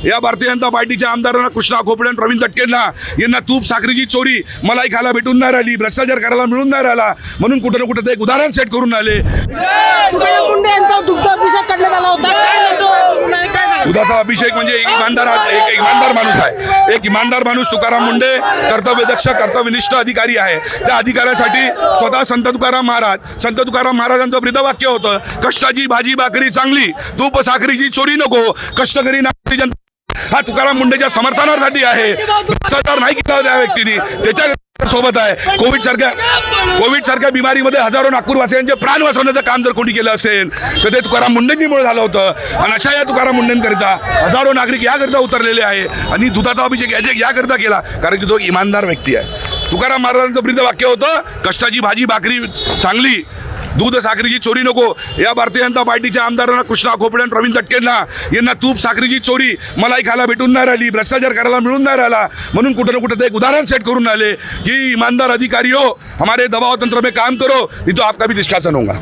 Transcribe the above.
या भारतीय जनता पार्टीच्या आमदारांना कृष्णा खोपडे आणि प्रवीण दटकेंना यांना तूप साखरेची चोरी मलाई खायला भेटून नाही राहिली, भ्रष्टाचार करायला मिळून नाही राहिला, म्हणून कुठं ना कुठं ते एक उदाहरण सेट करून आले। तुकाराम मुंढे यांचा दुग्ध अभिषेक करण्यात आला होता, दुधाचा अभिषेक म्हणजे एक इमानदार माणूस आहे, एक इमानदार माणूस तुकाराम मुंढे कर्तव्यदक्ष कर्तव्यनिष्ठ अधिकारी आहे। त्या अधिकाऱ्यासाठी स्वतः संत तुकाराम महाराजांचं ब्रीदवाक्य होतं, कष्टाची भाजी भाकरी चांगली, तूप साखरेची चोरी नको, कष्टकरी नागरिक जनता हा तुकाराम मुंढेच्या समर्थनासाठी आहे। भ्रष्टाचार नाही केला त्या व्यक्तीने, त्याच्या सोबत आहे। कोविड सारख्या बिमारीमध्ये हजारो नागपूरवासियांचे प्राण वाचवण्याचं काम जर कोणी केलं असेल तर ते तुकाराम मुंढेंमुळे झालं होतं। आणि अशा या तुकाराम मुंढेंकरिता हजारो नागरिक याकरिता उतरलेले आहे आणि दुधाचा अभिषेक याकरिता केला कारण की तो इमानदार व्यक्ती आहे। तुकाराम महाराजांचं ब्रीदवाक्य होतं, कष्टाची भाजी भाकरी चांगली, दूध साखरेची चोरी नको। या भारतीय जनता पार्टीच्या आमदारांना कृष्णा खोपडे आणि प्रवीण दटकेंना यांना तूप साखरेची चोरी मलाई खायला भेटून नाही राहिली, भ्रष्टाचार करायला मिळून नाही राहिला, म्हणून कुठं ना कुठं ते एक उदाहरण सेट करून आले कि ईमानदार अधिकारी हो, हमारे दबाव तंत्र में काम करो, नहीं तो आपका भी निष्कासन होगा।